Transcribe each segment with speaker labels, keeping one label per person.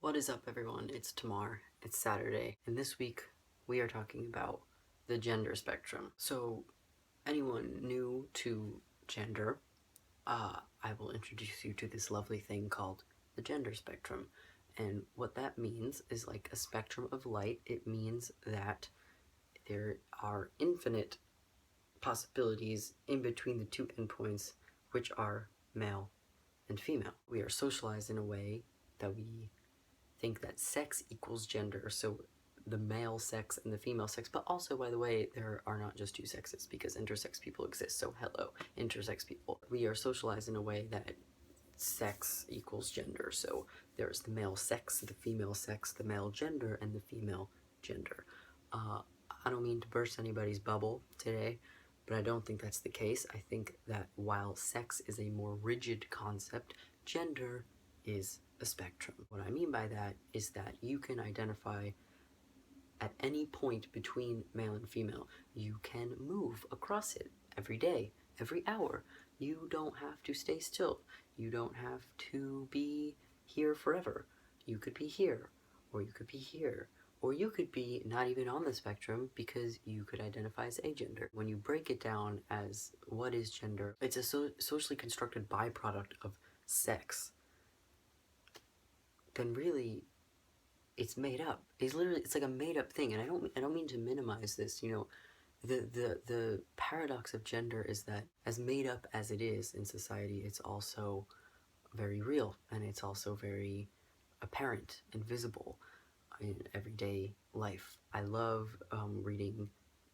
Speaker 1: What is up, everyone? It's Tamar. It's Saturday, and this week we are talking about the gender spectrum. So, anyone new to gender, I will introduce you to this lovely thing called the gender spectrum. And what that means is like a spectrum of light. It means that there are infinite possibilities in between the two endpoints, which are male and female. We are socialized in a way that we think that sex equals gender, so the male sex and the female sex, but also, by the way, there are not just two sexes because intersex people exist, so hello, intersex people. We are socialized in a way that sex equals gender, so there's the male sex, the female sex, the male gender, and the female gender. I don't mean to burst anybody's bubble today, but I don't think that's the case. I think that while sex is a more rigid concept, gender is a spectrum. What I mean by that is that you can identify at any point between male and female. You can move across it every day, every hour. You don't have to stay still. You don't have to be here forever. You could be here, or you could be here, or you could be not even on the spectrum because you could identify as agender. When you break it down as what is gender, it's a socially constructed byproduct of sex. Then really it's made up. It's like a made up thing, and I don't mean to minimize this. The paradox of gender is that as made up as it is in society, it's also very real, and it's also very apparent and visible in everyday life. I love reading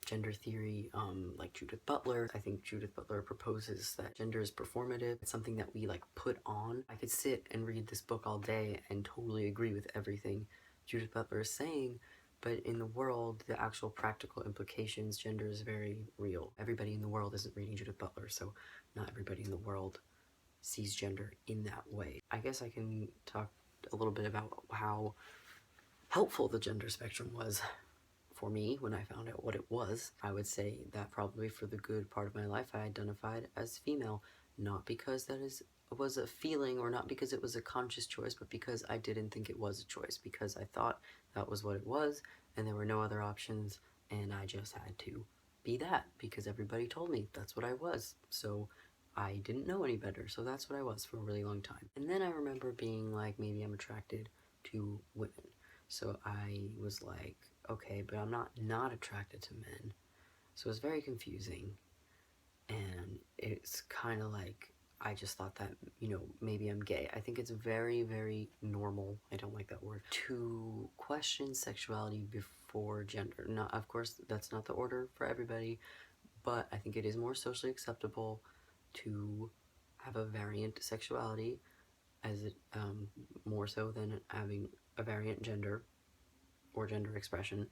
Speaker 1: gender theory, like Judith Butler. I think Judith Butler proposes that gender is performative. It's something that we like put on. I could sit and read this book all day and totally agree with everything Judith Butler is saying, but in the world, the actual practical implications, gender is very real. Everybody in the world isn't reading Judith Butler, so not everybody in the world sees gender in that way. I guess I can talk a little bit about how helpful the gender spectrum was for me when I found out what it was. I would say that probably for the good part of my life I identified as female, not because was a feeling or not because it was a conscious choice, but because I didn't think it was a choice, because I thought that was what it was and there were no other options, and I just had to be that because everybody told me that's what I was. So I didn't know any better, so that's what I was for a really long time. And then I remember being like, maybe I'm attracted to women. So I was like, okay, but I'm not attracted to men. So it was very confusing, and it's kind of like I just thought that, maybe I'm gay. I think it's very, very normal, I don't like that word, to question sexuality before gender. Not, of course, that's not the order for everybody, but I think it is more socially acceptable to have a variant sexuality, as it more so than having a variant gender or gender expression.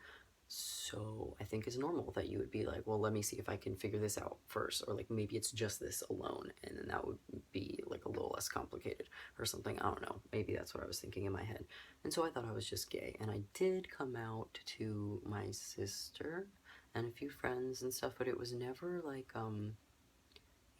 Speaker 1: So I think it's normal that you would be like, well, let me see if I can figure this out first, or like maybe it's just this alone, and then that would be like a little less complicated or something. I don't know, maybe that's what I was thinking in my head. And so I thought I was just gay, and I did come out to my sister and a few friends and stuff, but it was never like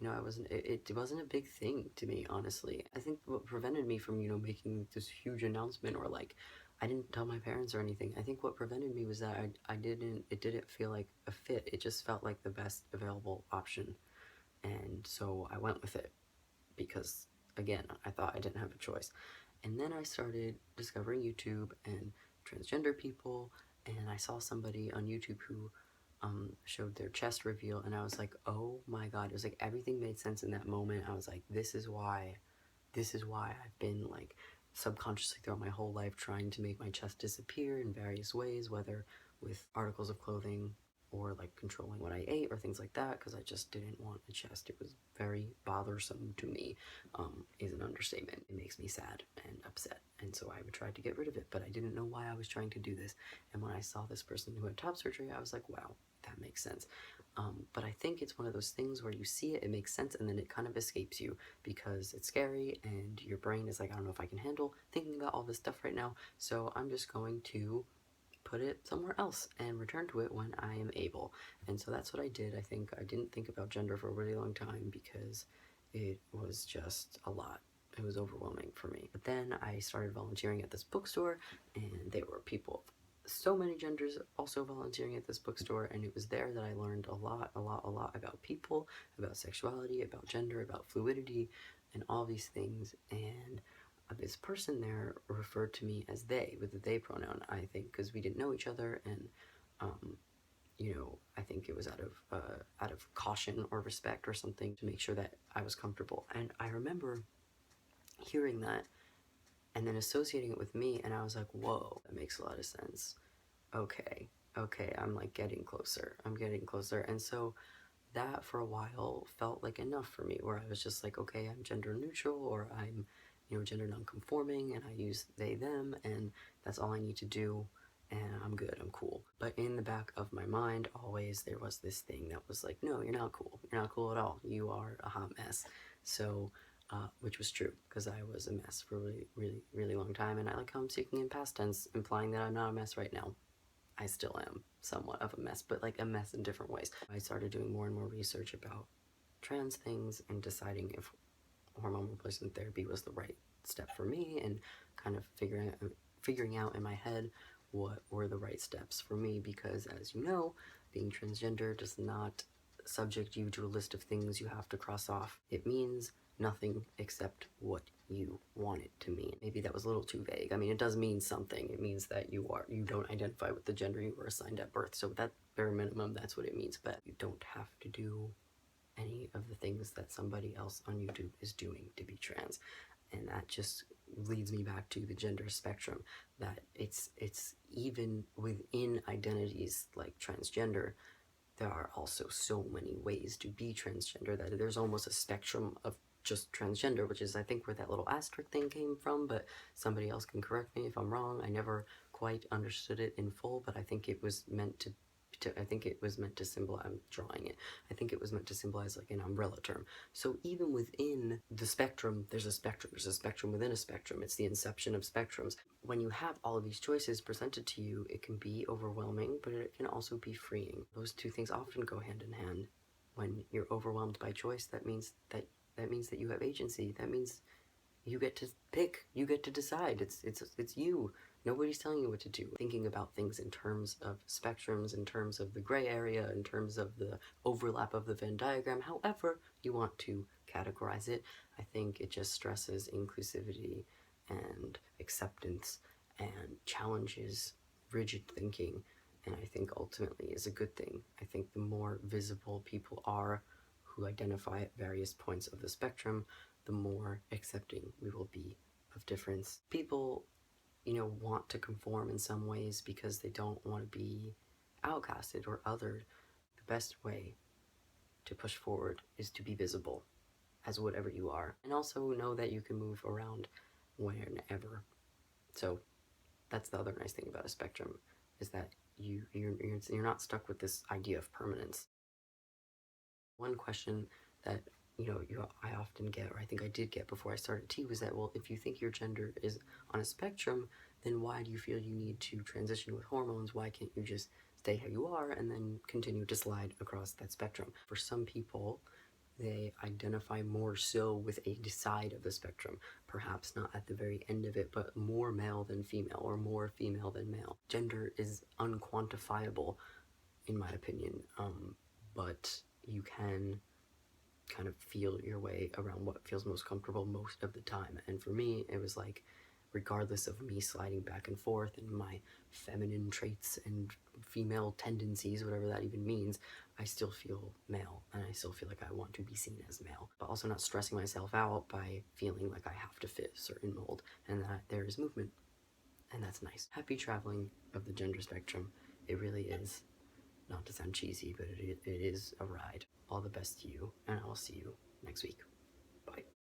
Speaker 1: it wasn't a big thing to me, honestly. I think what prevented me from, making this huge announcement, or like, I didn't tell my parents or anything. I think what prevented me was that it didn't feel like a fit. It just felt like the best available option. And so I went with it because, again, I thought I didn't have a choice. And then I started discovering YouTube and transgender people, and I saw somebody on YouTube who showed their chest reveal, and I was like, oh my god. It was like everything made sense in that moment. I was like, this is why I've been like subconsciously throughout my whole life trying to make my chest disappear in various ways, whether with articles of clothing or like controlling what I ate or things like that, because I just didn't want a chest. It was very bothersome to me, is an understatement. It makes me sad and upset, and so I would try to get rid of it, but I didn't know why I was trying to do this. And when I saw this person who had top surgery, I was like, wow, that makes sense. But I think it's one of those things where you see it, it makes sense, and then it kind of escapes you because it's scary, and your brain is like, I don't know if I can handle thinking about all this stuff right now, so I'm just going to put it somewhere else and return to it when I am able. And so that's what I did. I think I didn't think about gender for a really long time because it was just a lot. it was overwhelming for me. But then I started volunteering at this bookstore, and there were people of so many genders also volunteering at this bookstore, and it was there that I learned a lot about people, about sexuality, about gender, about fluidity, and all these things. And this person there referred to me as they, with the they pronoun, I think, because we didn't know each other, and um, I think it was out of caution or respect or something to make sure that I was comfortable. And I remember hearing that and then associating it with me, and I was like, whoa, that makes a lot of sense. Okay, okay, I'm like getting closer. I'm getting closer. And so that for a while felt like enough for me, where I was just like, okay, I'm gender neutral, or I'm, gender nonconforming, and I use they, them, and that's all I need to do, and I'm good, I'm cool. But in the back of my mind, always there was this thing that was like, no, you're not cool. You're not cool at all. You are a hot mess. So, which was true, because I was a mess for a really long time, and I like how I'm speaking in past tense, implying that I'm not a mess right now. I still am somewhat of a mess, but like a mess in different ways. I started doing more and more research about trans things and deciding if hormone replacement therapy was the right step for me, and kind of figuring out in my head what were the right steps for me, because as you know, being transgender does not subject you to a list of things you have to cross off. It means nothing except what you want it to mean. Maybe that was a little too vague. I mean, it does mean something. It means that you don't identify with the gender you were assigned at birth. So that bare minimum, that's what it means. But you don't have to do any of the things that somebody else on YouTube is doing to be trans. And that just leads me back to the gender spectrum, that it's even within identities like transgender, there are also so many ways to be transgender that there's almost a spectrum of just transgender, which is I think where that little asterisk thing came from, but somebody else can correct me if I'm wrong. I never quite understood it in full, but I think it was meant to I think it was meant to symbolize, I'm drawing it, I think it was meant to symbolize like an umbrella term. So even within the spectrum, there's a spectrum. There's a spectrum within a spectrum. It's the inception of spectrums. When you have all of these choices presented to you, it can be overwhelming, but it can also be freeing. Those two things often go hand in hand. When you're overwhelmed by choice, that means that you have agency. That means you get to pick, you get to decide. It's you. Nobody's telling you what to do. Thinking about things in terms of spectrums, in terms of the gray area, in terms of the overlap of the Venn diagram, however you want to categorize it, I think it just stresses inclusivity and acceptance and challenges rigid thinking, and I think ultimately is a good thing. I think the more visible people are who identify at various points of the spectrum, the more accepting we will be of difference. People, want to conform in some ways because they don't want to be outcasted or othered. The best way to push forward is to be visible as whatever you are, and also know that you can move around whenever. So that's the other nice thing about a spectrum, is that you're not stuck with this idea of permanence. One question that I often get, or I think I did get before I started T, was that, well, if you think your gender is on a spectrum, then why do you feel you need to transition with hormones? Why can't you just stay how you are and then continue to slide across that spectrum? For some people, they identify more so with a side of the spectrum, perhaps not at the very end of it, but more male than female, or more female than male. Gender is unquantifiable, in my opinion, but you can kind of feel your way around what feels most comfortable most of the time. And for me, it was like, regardless of me sliding back and forth and my feminine traits and female tendencies, whatever that even means, I still feel male, and I still feel like I want to be seen as male, but also not stressing myself out by feeling like I have to fit a certain mold, and that there is movement, and that's nice. Happy traveling of the gender spectrum. It really is. Not to sound cheesy, but it is a ride. All the best to you, and I'll see you next week. Bye.